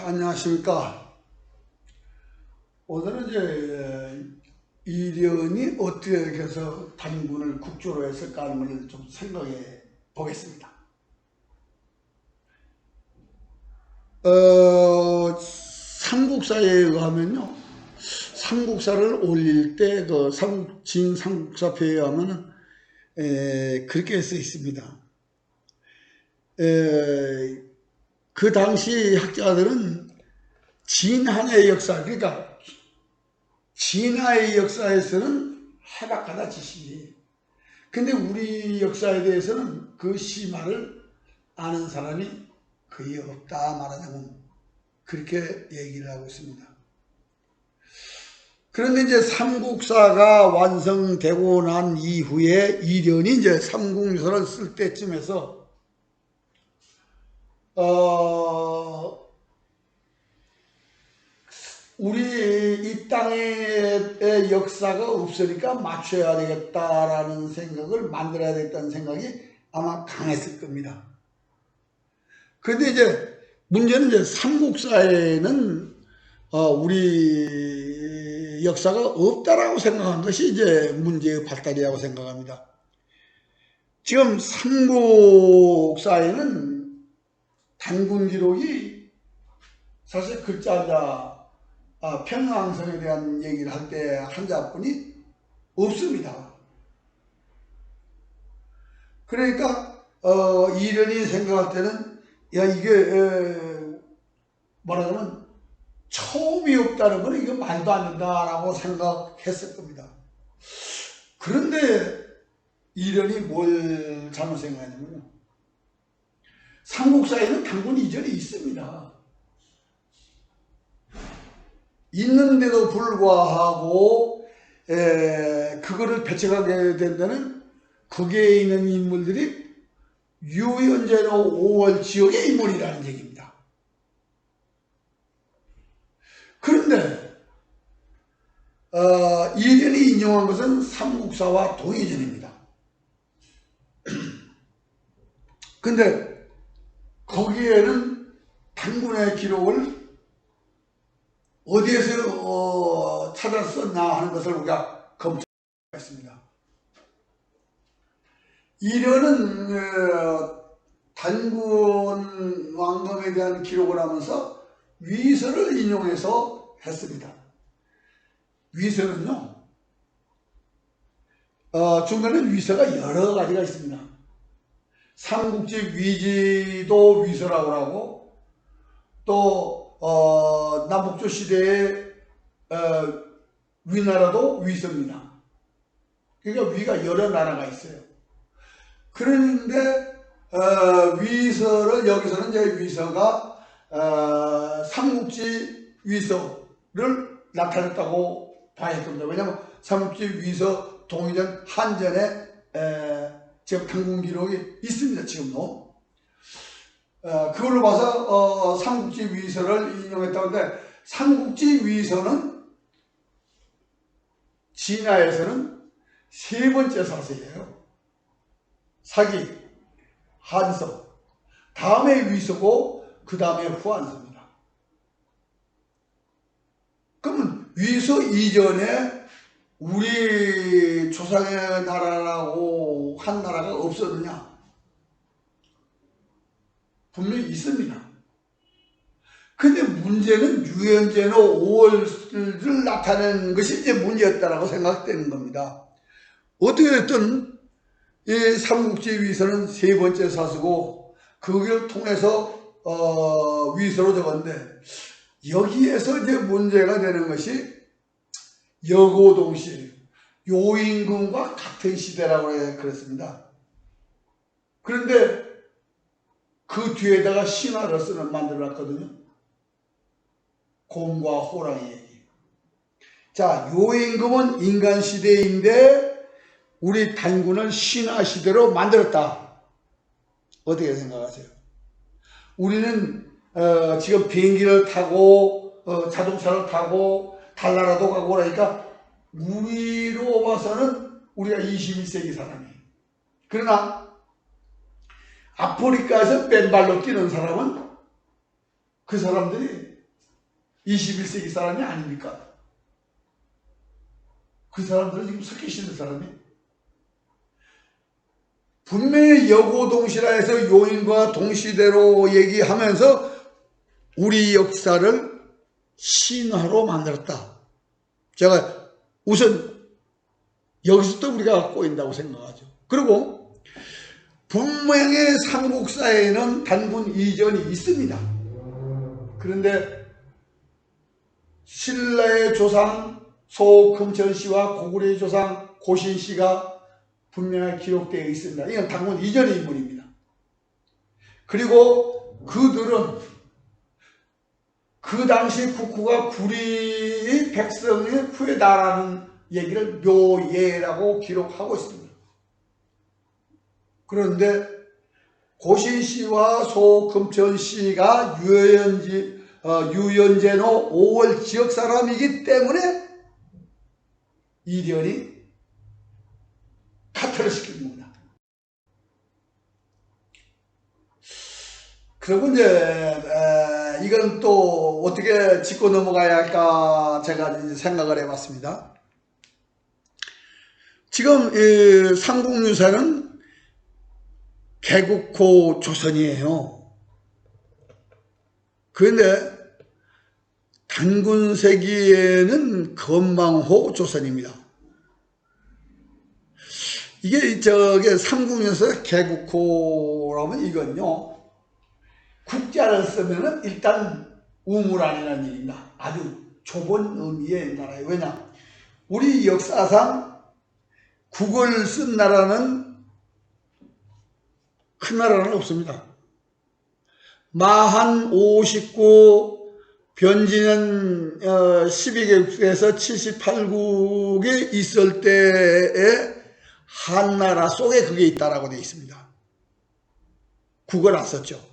안녕하십니까. 오늘은 이제 이련이 어떻게 해서 단군을 국조로 했을까 하는 것을 좀 생각해 보겠습니다. 삼국사에 의하면요, 삼국사를 올릴 때 그 진삼국사표에 하면은 그렇게 써 있습니다. 그 당시 학자들은 진한의 역사, 그러니까 진화의 역사에서는 해박하다 지식이. 근데 우리 역사에 대해서는 그 심화를 아는 사람이 거의 없다 말하자면 그렇게 얘기를 하고 있습니다. 그런데 이제 삼국사가 완성되고 난 이후에 이련이 이제 삼국유사를 쓸 때쯤에서 우리 이 땅의 역사가 없으니까 맞춰야 되겠다라는 생각을 만들어야 되겠다는 생각이 아마 강했을 겁니다. 그런데 이제 문제는 이제 삼국사에는 우리 역사가 없다라고 생각한 것이 이제 문제의 발달이라고 생각합니다. 지금 삼국사에는 단군 기록이 사실 글자자 평양성에 대한 얘기를 할 때 한자뿐이 없습니다. 그러니까 이련이 생각할 때는 야 이게 뭐라고하면 처음이 없다는 건 이거 말도 안 된다라고 생각했을 겁니다. 그런데 이련이 뭘 잘못 생각했냐면요, 삼국사에는 단군 이전이 있습니다. 있는데도 불구하고 그거를 배척하게 된다는 거기에 있는 인물들이 유연제로 5월 지역의 인물이라는 얘기입니다. 그런데 이련이 인용한 것은 삼국사와 동의전입니다. 근데 거기에는 단군의 기록을 어디에서 찾았었나 하는 것을 우리가 검토했습니다. 이련은 단군 왕검에 대한 기록을 하면서 위서를 인용해서 했습니다. 위서는요, 중간에 위서가 여러 가지가 있습니다. 삼국지 위지도 위서라고 하고, 또 남북조 시대의 위나라도 위서입니다. 그러니까 위가 여러 나라가 있어요. 그런데 위서를 여기서는 이제 위서가 삼국지 위서를 나타냈다고 봐야 됩니다. 왜냐하면 삼국지 위서 동의전 한전에 지금 단군 기록이 있습니다. 지금도. 그걸로 봐서 삼국지 위서를 인용했다는데, 삼국지 위서는 진화에서는 세 번째 사서예요. 사기, 한서, 다음에 위서고 그 다음에 후한서입니다. 그러면 위서 이전에 우리 조상의 나라라고 한 나라가 없었느냐? 분명히 있습니다. 근데 문제는 유연제로 5월을 나타내는 것이 이제 문제였다라고 생각되는 겁니다. 어떻게 됐든 이 삼국지 위서는 세 번째 사서고 그걸 통해서 위서로 적었는데, 여기에서 이제 문제가 되는 것이 여고동시 요임금과 같은 시대라고 그랬습니다. 그런데 그 뒤에다가 신화를 만들어놨거든요. 곰과 호랑이 얘기. 자, 요임금은 인간 시대인데 우리 단군을 신화 시대로 만들었다. 어떻게 생각하세요? 우리는 지금 비행기를 타고 자동차를 타고 달나라도 가고 그러니까 우리로 봐서는 우리가 21세기 사람이에요. 그러나 아프리카에서 맨발로 뛰는 사람은 그 사람들이 21세기 사람이 아닙니까? 그 사람들은 지금 석기시대 사람이 분명히 여고동시라해서 요인과 동시대로 얘기하면서 우리 역사를 신화로 만들었다. 제가 우선 여기서부터 우리가 꼬인다고 생각하죠. 그리고 분명히 삼국사에는 단군 이전이 있습니다. 그런데 신라의 조상 소금천씨와 고구려의 조상 고신씨가 분명히 기록되어 있습니다. 이건 단군 이전의 인물입니다. 그리고 그들은 그 당시 국후가 구리 백성의 후예다라는 얘기를 묘예라고 기록하고 있습니다. 그런데 고신씨와 소금천씨가 유연제노 5월 지역 사람이기 때문에 이련이 카트를 시킨 겁니다. 그리고 이제 이건 또 어떻게 짚고 넘어가야 할까 제가 이제 생각을 해봤습니다. 지금 삼국유사는 개국호 조선이에요. 그런데 단군세기에는 건망호 조선입니다. 이게 저게 삼국유사 개국호라면 이건요. 국자를 쓰면은 일단 우물안이라는 얘기입니다. 아주 좁은 의미의 나라예요. 왜냐? 우리 역사상 국을 쓴 나라는 큰 나라는 없습니다. 마한 59, 변진은 12개국에서 78국이 있을 때에 한나라 속에 그게 있다라고 되어 있습니다. 국을 안 썼죠.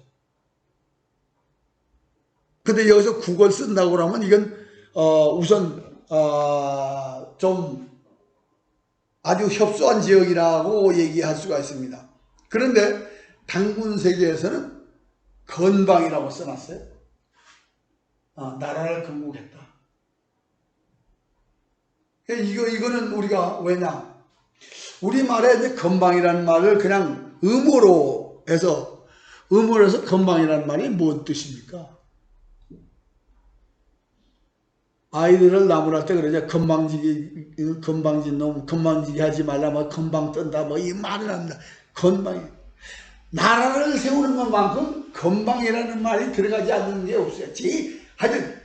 근데 여기서 국을 쓴다고 하면 이건 우선 좀 아주 협소한 지역이라고 얘기할 수가 있습니다. 그런데 단군세계에서는 건방이라고 써놨어요. 나라를 건국했다. 이거는 우리가 왜냐? 우리말에 이제 건방이라는 말을 그냥 음어로 해서 건방이라는 말이 뭔 뜻입니까? 아이들을 나무랄 때 그러죠. 건방진 놈, 건방지게 하지 말라, 뭐 건방 뜬다, 뭐 이 말을 한다. 건방이. 나라를 세우는 것만큼 건방이라는 말이 들어가지 않는 게 없어요. 하여튼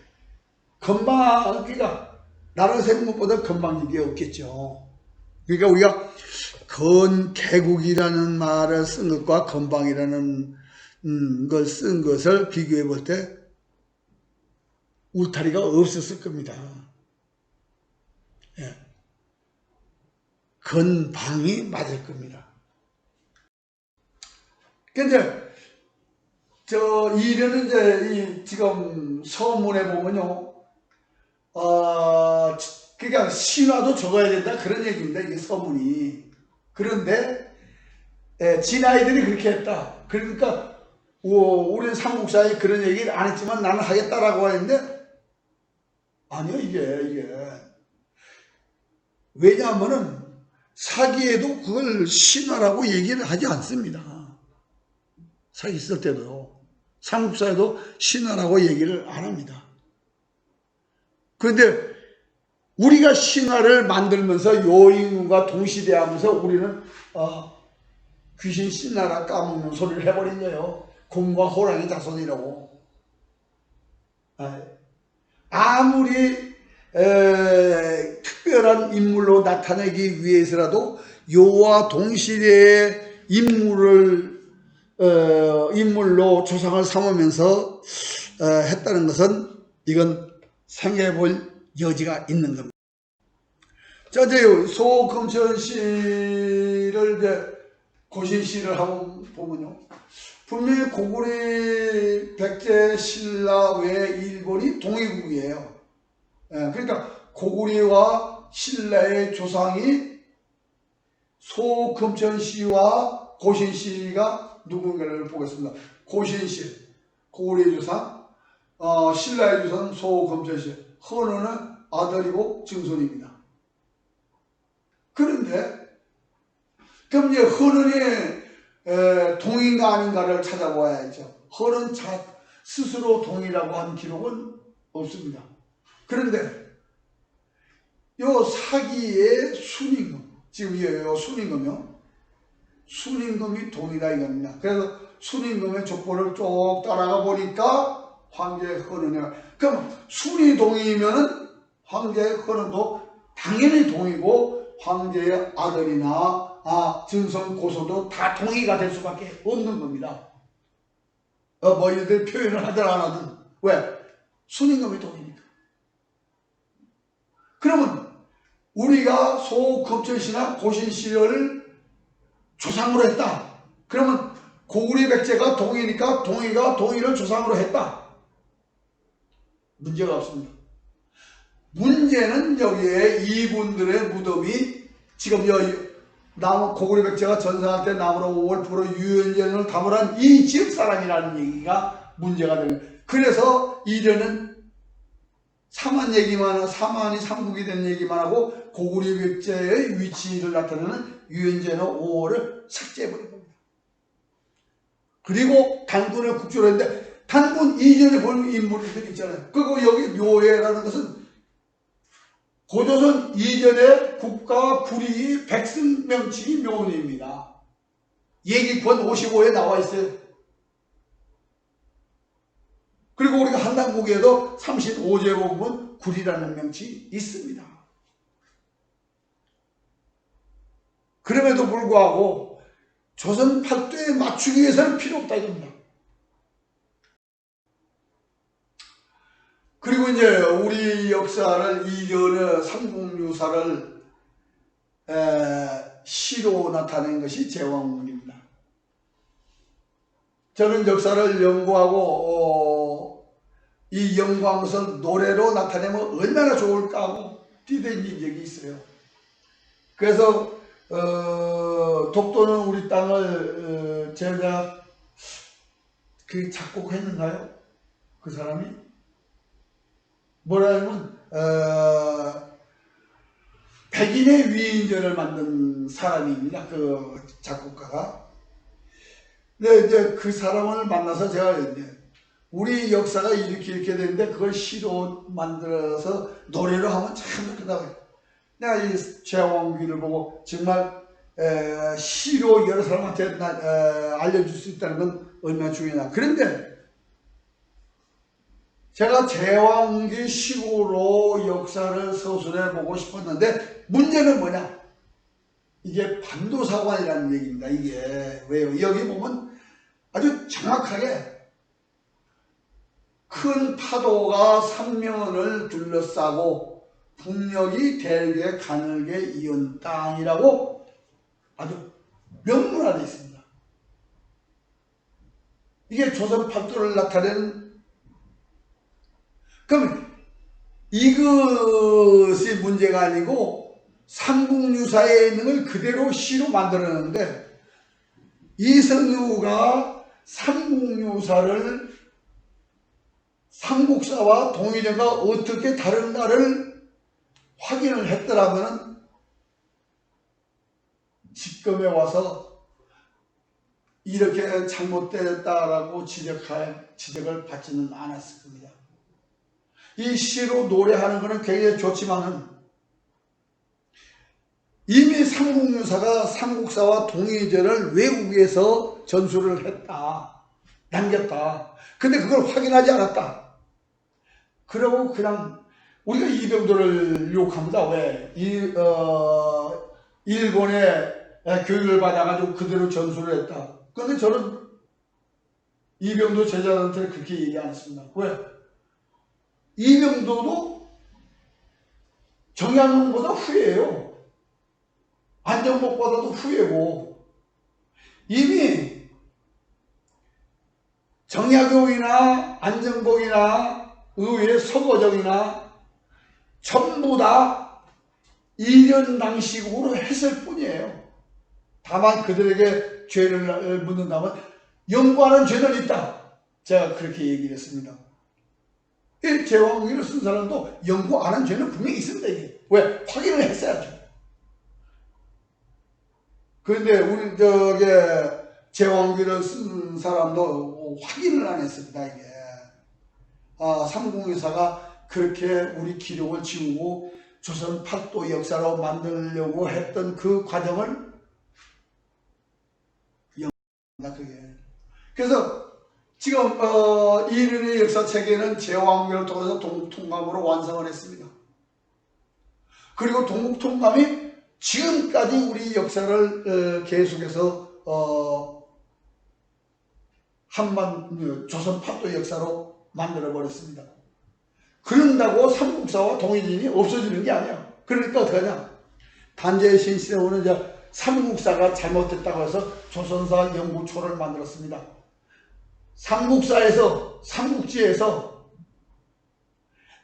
그러니까 나라를 세우는 것보다 건방진 게 없겠죠. 그러니까 우리가 개국이라는 말을 쓴 것과 건방이라는 걸 쓴 것을 비교해 볼 때 울타리가 없었을 겁니다. 예. 건방이 맞을 겁니다. 근데 이래는 이제 지금 서문에 보면요, 그러니까 신화도 적어야 된다 그런 얘기입니다. 이게 서문이. 그런데 진아이들이 그렇게 했다. 그러니까 우리는 삼국사에 그런 얘기를 안 했지만 나는 하겠다라고 하는데 아니요, 이게 왜냐하면은 사기에도 그걸 신화라고 얘기를 하지 않습니다. 사기 쓸 때도 삼국사에도 신화라고 얘기를 안 합니다. 그런데 우리가 신화를 만들면서 요인과 동시대하면서 우리는 귀신 신나라 까먹는 소리를 해버린 거예요. 곰과 호랑이 자손이라고. 아무리 특별한 인물로 나타내기 위해서라도 요와 동시대의 인물로 조상을 삼으면서 했다는 것은 이건 생각해 볼 여지가 있는 겁니다. 자, 이제 소금천 씨를 고신 씨를 하고 보면요, 분명히 고구려 백제 신라 외 일본이 동일국이에요. 그러니까 고구려와 신라의 조상이 소금천 씨와 고신 씨가 누군가를 보겠습니다. 고신 씨, 고구려 조상, 신라의 유산 소검제시 헌원은 아들이고 증손입니다. 그런데 그럼 이제 헌원이 동인가 아닌가를 찾아보아야죠. 헌은 스스로 동이라고 한 기록은 없습니다. 그런데 요 사기의 순임금, 지금 요 순임금이요. 순임금이 동이다 이겁니다. 그래서 순임금의 족보를 쭉 따라가 보니까 황제의 헌은이라. 그럼 순이 동이면은 황제의 헌은도 당연히 동이고 황제의 아들이나 증손 고소도 다 동의가 될 수밖에 없는 겁니다. 뭐 이들 표현을 하든 안 하든. 왜? 순임금이 동이니까. 그러면 우리가 소검철씨나 고신씨를 조상으로 했다. 그러면 고구려 백제가 동이니까 동이가 동이를 조상으로 했다. 문제가 없습니다. 문제는 여기에 이분들의 무덤이 지금 나무 고구려 백제가 전사할 때 나무로 5월 프로 유연전을 담으란 이 지역 사람이라는 얘기가 문제가 되는 거예요. 그래서 이래는 사만 얘기만 하고 사만이 삼국이 된 얘기만 하고 고구려 백제의 위치를 나타내는 유연전의 5월을 삭제해버린 겁니다. 그리고 단군을 국조로 했는데 단군 이전에 본 인물들 있잖아요. 그리고 여기 묘해라는 것은 고조선 이전의 국가 불이 백승 명칭이 묘입니다. 얘기권 55에 나와 있어요. 그리고 우리가 한당국에도 35제 보면 굴이라는 명칭이 있습니다. 그럼에도 불구하고 조선 팔도에 맞추기 위해서는 필요 없다 이겁니다. 그리고 이제 우리 역사를 이전의 삼국유사를 시로 나타낸 것이 제왕문입니다. 저는 역사를 연구하고 이 연구한 것을 노래로 나타내면 얼마나 좋을까 하고 뛰어댕긴 적이 있어요. 그래서 독도는 우리 땅을 제가 작곡했는가요? 그 사람이? 뭐라면 백인의 위인전을 만든 사람입니다. 그 작곡가가. 근데 이제 그 사람을 만나서 제가 이제 우리 역사가 이렇게 되는데 그걸 시로 만들어서 노래로 하면 참 좋겠다고. 내가 이 제왕기를 보고 정말 시로 여러 사람한테 알려줄 수 있다는 건 얼마나 중요하냐. 그런데 제가 제왕기 시로 역사를 서술해 보고 싶었는데 문제는 뭐냐? 이게 반도사관이라는 얘기입니다. 이게 왜요? 여기 보면 아주 정확하게 큰 파도가 삼면을 둘러싸고 북녘이 대륙에 가늘게 이은 땅이라고 아주 명문화되어 있습니다. 이게 조선 팔도를 나타내는. 그럼 이것이 문제가 아니고 삼국유사에 있는 걸 그대로 시로 만들었는데 이성유가 삼국유사를 삼국사와 동일해가 어떻게 다른가를 확인을 했더라면 지금에 와서 이렇게 잘못됐다라고 지적을 받지는 않았을 겁니다. 이 시로 노래하는 것은 굉장히 좋지만은 이미 삼국유사가 삼국사와 동의제를 외국에서 전수를 했다. 남겼다. 근데 그걸 확인하지 않았다. 그러고 그냥 우리가 이병도를 욕합니다. 왜? 일본에 교육을 받아가지고 그대로 전수를 했다. 그런데 저는 이병도 제자들한테 그렇게 얘기 안 했습니다. 왜? 이병도도 정약용보다 후예요. 안정복보다도 후예고 이미 정약용이나 안정복이나 의외의 서거정이나 전부 다 일연당식으로 했을 뿐이에요. 다만 그들에게 죄를 묻는다면 연구하는 죄는 있다. 제가 그렇게 얘기를 했습니다. 이 제왕기를 쓴 사람도 연구 안 한 죄는 분명히 있습니다. 이게. 왜? 확인을 했어야죠. 그런데 우리 제왕기를 쓴 사람도 확인을 안 했습니다. 이게. 삼국유사가 그렇게 우리 기록을 지우고 조선 팔도 역사로 만들려고 했던 그 과정을 영한다 그게. 그래서 지금 이른의 역사체계는 제왕기를 통해서 동국통감으로 완성을 했습니다. 그리고 동국통감이 지금까지 우리 역사를 계속해서 조선 팔도 역사로 만들어 버렸습니다. 그런다고 삼국사와 동이진이 없어지는 게 아니야. 그러니까 어떡하냐? 단재의 신시대원은 이제 삼국사가 잘못됐다고 해서 조선사 연구초를 만들었습니다. 삼국지에서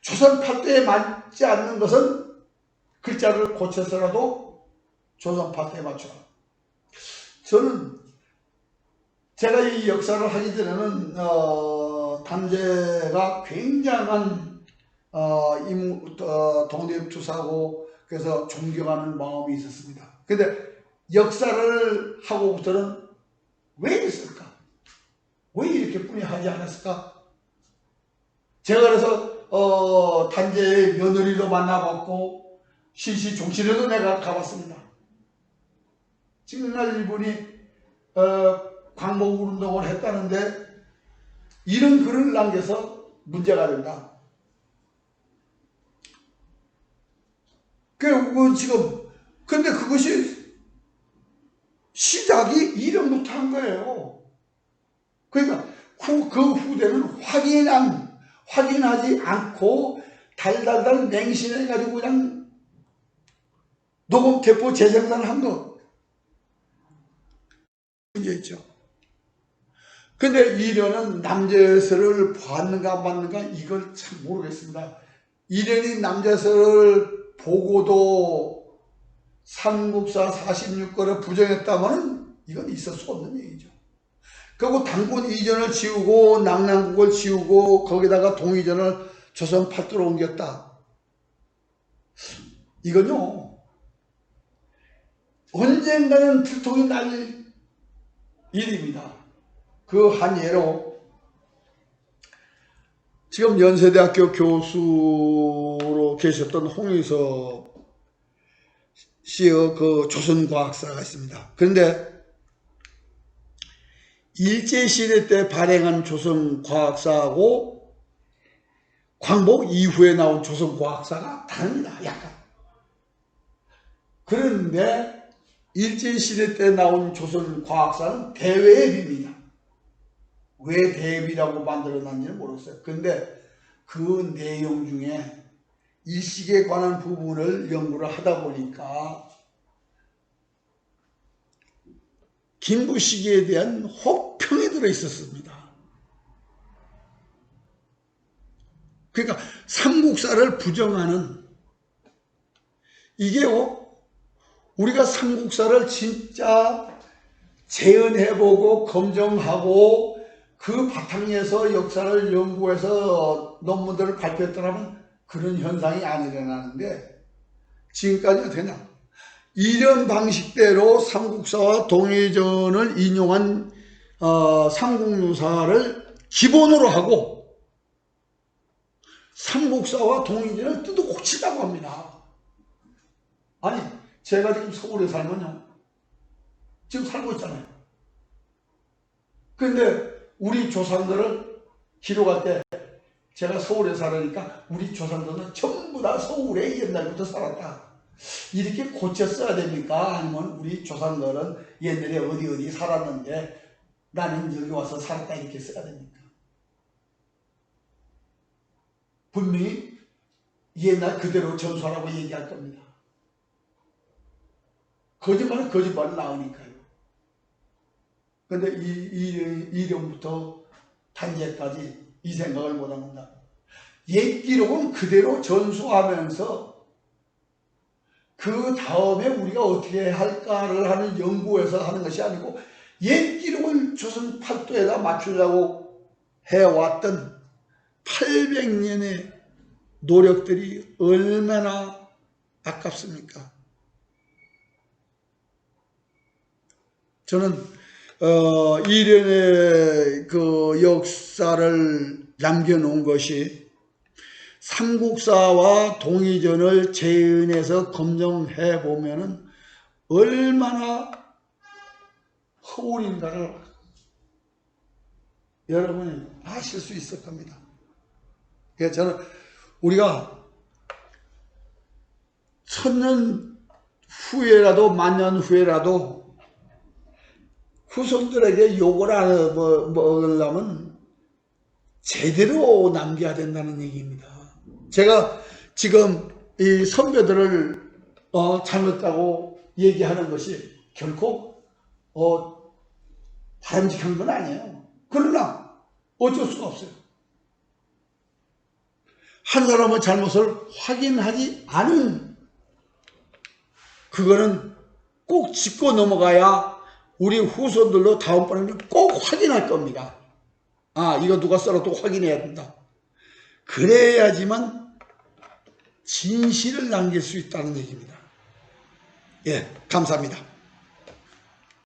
조선 팔도에 맞지 않는 것은 글자를 고쳐서라도 조선 팔도에 맞춰라. 저는 제가 이 역사를 하기 전에는 단재가 굉장한 독립투사고 그래서 존경하는 마음이 있었습니다. 근데 역사를 하고부터는 왜 이랬을까? 왜 이렇게뿐이 하지 않았을까? 제가 그래서 단재의 며느리도 만나봤고 신시 종실에도 내가 가봤습니다. 정말 이분이 광복운동을 했다는데 이런 글을 남겨서 문제가 된다. 근데 그것이 시작이 이름부터 한 거예요. 그러니까 그 후대는 확인하지 않고 달달달 맹신해가지고 그냥 녹음 대포 재생산한 거. 문제 있죠. 근데 이련은 남재서를 봤는가 안 봤는가 이걸 참 모르겠습니다. 이련이 남재서를 보고도 삼국사 46권을 부정했다면 이건 있을 수 없는 얘기죠. 그리고 단군 이전을 지우고 낙랑국을 지우고 거기다가 동이전을 조선 팔도로 옮겼다. 이건요 언젠가는 들통이 날 일입니다. 그 한 예로 지금 연세대학교 교수로 계셨던 홍의섭 씨의 그 조선과학사가 있습니다. 그런데 일제시대 때 발행한 조선과학사하고 광복 이후에 나온 조선과학사가 다릅니다. 약간. 그런데 일제시대 때 나온 조선과학사는 대외의 비입니다. 왜 대비라고 만들어놨는지는 모르겠어요. 근데 그 내용 중에 일식에 관한 부분을 연구를 하다 보니까 김부식에 대한 혹평이 들어있었습니다. 그러니까 삼국사를 부정하는 이게요 우리가 삼국사를 진짜 재현해보고 검증하고 그 바탕에서 역사를 연구해서 논문들을 발표했더라면 그런 현상이 안 일어나는데 지금까지 어떻게 되냐? 이런 방식대로 삼국사와 동해전을 인용한 삼국유사를 기본으로 하고 삼국사와 동해전을 뜯어 고치다고 합니다. 아니 제가 지금 서울에 살면요 지금 살고 있잖아요. 근데 우리 조상들을 기록할 때 제가 서울에 살으니까 우리 조상들은 전부 다 서울에 옛날부터 살았다. 이렇게 고쳤어야 됩니까? 아니면 우리 조상들은 옛날에 어디 살았는데 나는 여기 와서 살았다 이렇게 써야 됩니까? 분명히 옛날 그대로 전수하라고 얘기할 겁니다. 거짓말은 거짓말을 낳으니까요. 근데 이름부터 단재까지 이 생각을 못합니다. 옛 기록은 그대로 전수하면서 그 다음에 우리가 어떻게 할까를 하는 연구에서 하는 것이 아니고 옛 기록을 조선 팔도에다 맞추려고 해왔던 800년의 노력들이 얼마나 아깝습니까? 저는 이련의 그 역사를 남겨놓은 것이 삼국사와 동의전을 재은해서 검증해 보면은 얼마나 허울인가를 여러분이 아실 수 있을 겁니다. 그래서 저는 우리가 1000년 후에라도 만년 후에라도 후손들에게 욕을 안 먹으려면 제대로 남겨야 된다는 얘기입니다. 제가 지금 이 선배들을 잘못하고 얘기하는 것이 결코 바람직한 건 아니에요. 그러나 어쩔 수가 없어요. 한 사람의 잘못을 확인하지 않은 그거는 꼭 짚고 넘어가야 우리 후손들도 다음번에는 꼭 확인할 겁니다. 아, 이거 누가 써라도 확인해야 된다. 그래야지만 진실을 남길 수 있다는 얘기입니다. 예, 감사합니다.